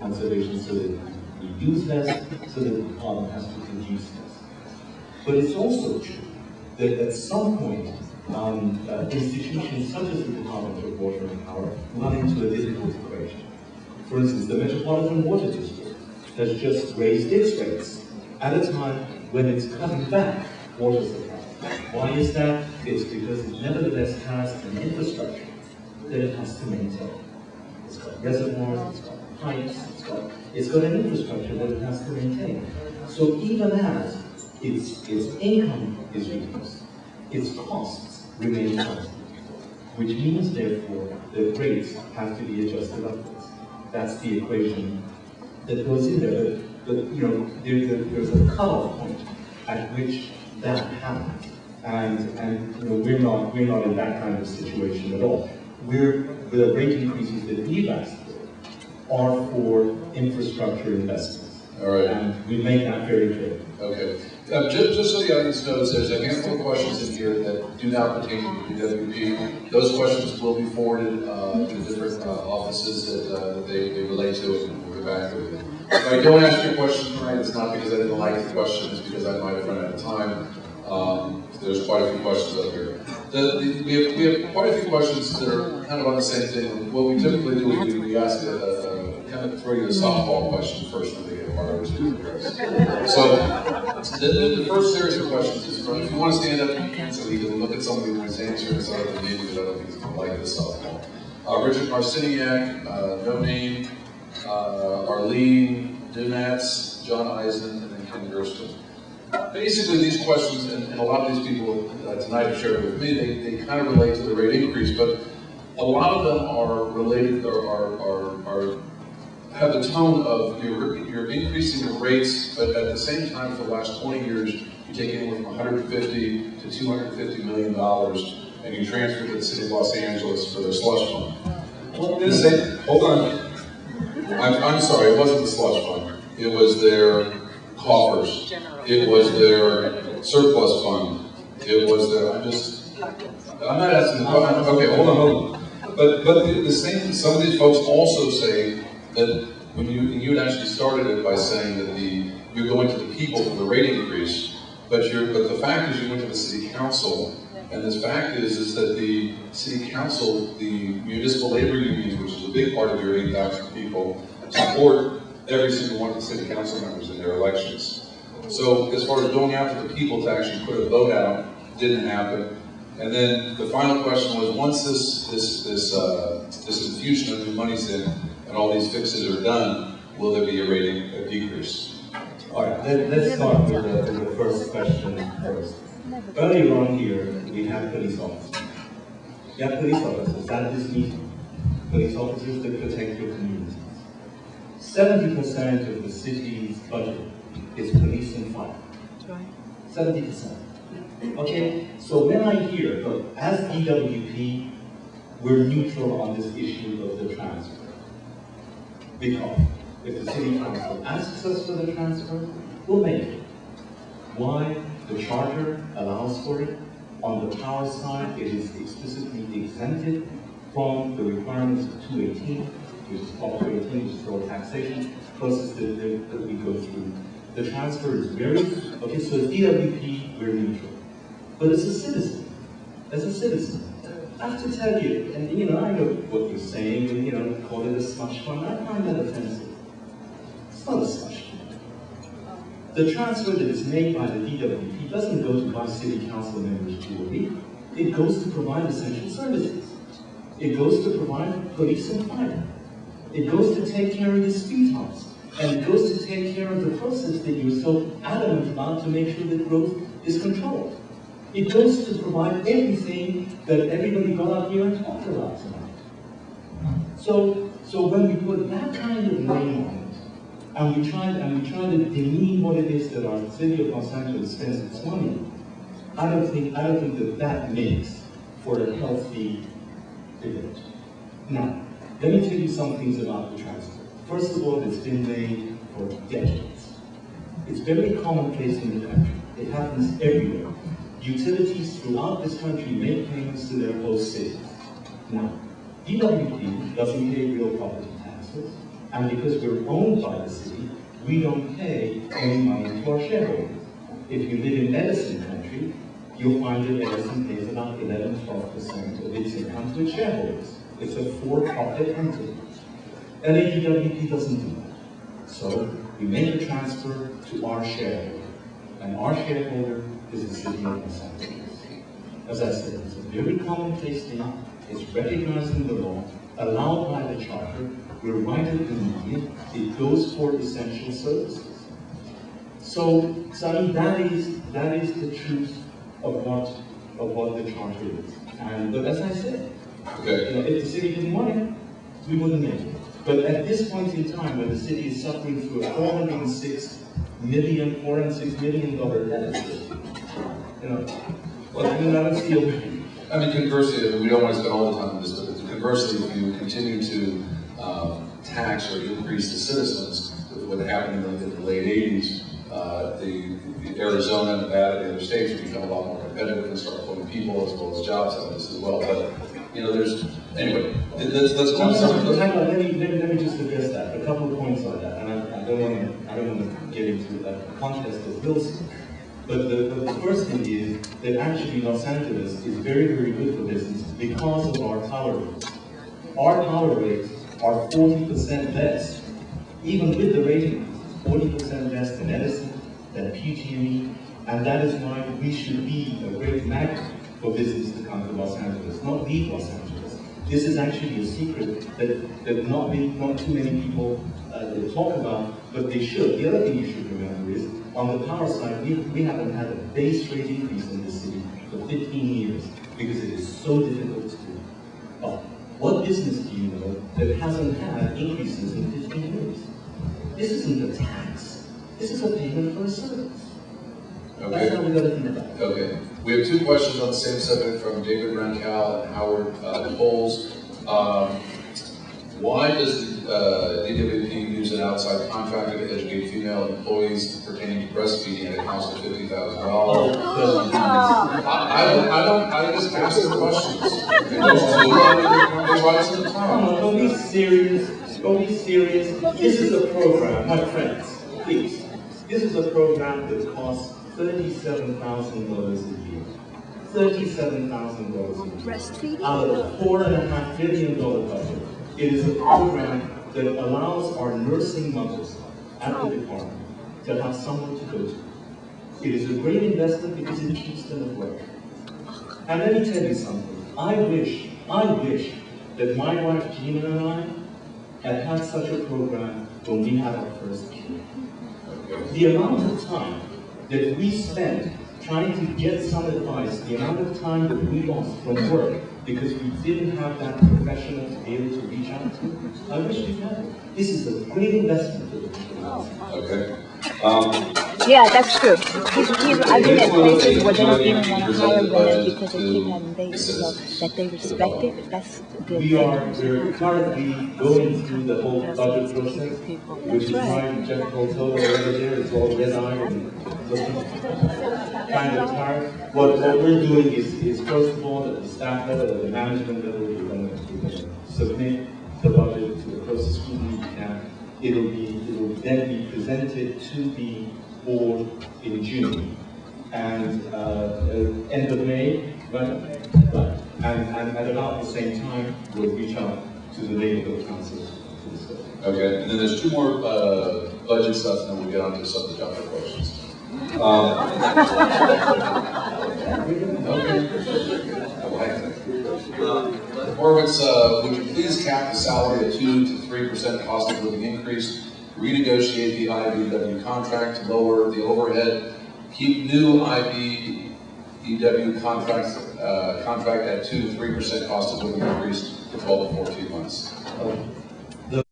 conservation so that we use less, so that the department has to produce less. But it's also true that at some point, institutions such as the Department of Water and Power run into a difficult equation. For instance, the Metropolitan Water District has just raised its rates at a time when it's cutting back water supply. Why is that? It's because it nevertheless has an infrastructure that it has to maintain. It's got reservoirs, it's got pipes, it's got an infrastructure that it has to maintain. So even as its income is reduced, its costs remain constant, which means therefore that rates have to be adjusted upwards. That's the equation that goes in there. But you know, there's a cutoff point at which that happens, and you know, we're not in that kind of situation at all. The rate increases that we've asked for are for infrastructure investments. All right. And we make that very clear. Okay. Just so the audience knows, there's a handful of questions in here that do not pertain to DWP. Those questions will be forwarded to the different offices that they relate to, and we'll get back to it. If I don't ask you a question tonight, it's not because I didn't like the question, it's because I might have run out of time. There's quite a few questions up here. We have quite a few questions that are kind of on the same thing. What we typically do is we ask kind of throw you a softball question first, and they get harder to address. So the first series of questions is from, if you want to stand up so you can look at somebody who's answering this other than me, because I don't think he's going to like this softball. Richard Marciniak, no name, Arlene Dunatz, John Eisen, and then Ken Gersten. Basically, these questions, and a lot of these people tonight have shared with me, they kind of relate to the rate increase, but a lot of them are related or have the tone of you're increasing the rates, but at the same time, for the last 20 years, you take anywhere from 150 to $250 million, and you transfer to the city of Los Angeles for their slush fund. Hold on. I'm sorry, it wasn't the slush fund. It was their coffers. It was their surplus fund. It was their, I'm not asking, okay, hold on. But the same, some of these folks also say that when you had actually started it by saying that you're going to the people for the rate increase, but the fact is you went to the city council, and the fact is that the city council, the municipal labor unions, which is a big part of your 8,000 people, support every single one of the city council members in their elections. So as far as going out to the people to actually put a vote out, didn't happen. And then the final question was, once this infusion of new money's in and all these fixes are done, will there be a decrease? All right, let's start with the first question first. Earlier on here, we have police officers. We have police officers at this meeting. Police officers that protect your communities. 70% of the city's budget is police and fire. 70%. Okay, so when I hear, look, as DWP, we're neutral on this issue of the transfer. Because if the city council asks us for the transfer, we'll make it. Why? The charter allows for it. On the power side, it is explicitly exempted from the requirements of 218, which is Prop 218, which is all taxation process that we go through. The transfer is very, okay, so as DWP, we're neutral. But as a citizen, I have to tell you, and you know, I know what you're saying, and you know, call it a slush fund. I find that offensive. It's not a slush fund. The transfer that is made by the DWP doesn't go to buy city council members jewelry. It goes to provide essential services. It goes to provide police and fire. It goes to take care of the speed humps. And it goes to take care of the process that you're so adamant about to make sure that growth is controlled. It goes to provide everything that everybody got out here and talked about tonight. So when we put that kind of name on it, and we try to demean what it is that our city of Los Angeles spends its money on, I don't think that makes for a healthy debate. Now, let me tell you some things about the transfer. First of all, it's been made for decades. It's very commonplace in the country. It happens everywhere. Utilities throughout this country make payments to their host cities. Now, DWP doesn't pay real property taxes. And because we're owned by the city, we don't pay any money to our shareholders. If you live in Edison country, you'll find that Edison pays about 11–12% of its income to its shareholders. It's a for-profit entity. LADWP doesn't do that. So we make a transfer to our shareholder, and our shareholder is the city of Los Angeles. As I said, it's a very commonplace thing. It's recognized in the law, allowed by the charter. We're right at the median. It goes for essential services. So I mean, that is the truth of what the charter is. And but as I said, if the city didn't want it, we wouldn't make it. But at this point in time, when the city is suffering through a $406 million deficit, well, I mean, I don't see a way. I mean, conversely, we don't want to spend all the time on this, but conversely, if you continue to tax or increase the citizens, what happened in the late 80s, the Arizona, Nevada, the other states would become a lot more competitive and start pulling people as well as jobs out of this as well. But there's anyway. Let's go on. Let me just address that. A couple of points on that, and I don't want to get into a contest of bills. But the first thing is that actually Los Angeles is very, very good for business because of our tower rates. Our tower rates are 40% less, even with the rating, 40% less than Edison, than PG&E, and that is why we should be a great magnet for business to come to Los Angeles, not leave Los Angeles. This is actually a secret that not too many people talk about, but they should. The other thing you should remember is, on the power side, we haven't had a base rate increase in this city for 15 years because it is so difficult to do. What business do you know that hasn't had increases in 15 years? This isn't a tax. This is a payment for a service. Okay. That's how we got to think about it. Okay. We have two questions on the same subject from David Rancal and Howard Coles. Why does DWP use an outside contractor to educate female employees pertaining to breastfeeding at a cost of $50,000? I just ask the questions. Don't be serious. Don't be serious. This is a program, my friends, please. This is a program that costs $37,000 a year. $37,000 a year. Breastfeeding? Out of a $4.5 billion budget. It is a program that allows our nursing mothers at the department to have somewhere to go to. It is a great investment because it keeps them at work. And let me tell you something. I wish that my wife Gina and I had such a program when we had our first kid. The amount of time that we spent trying to get some advice, the amount of time that we lost from work because we didn't have that professional to be able to reach out to, I wish we had it. This is a great investment for the people. Okay. Yeah, that's true. I've been at places where they don't even want to hire women because they keep having babies, so that they respect it. That's good. We're currently going through the whole budget process, which is why Jeff Coltolo over there is all red-eyed and looking kind of tired. What we're doing is first of all, at the staff level, at the management level, we're going to submit the budget to the closest scrutiny we can. It will then be presented to the board in June, and end of May, and at about the same time, we'll reach out to the neighborhood council to discuss. Okay, and then there's two more budget stuff, and then we'll get on to some of the topic questions. Okay. I like that. Horowitz, would you please cap the salary at 2 to 3% cost of living increase, renegotiate the IBEW contract, lower the overhead, keep new IBEW contract at 2 to 3% cost of living increase for 12 to 14 months?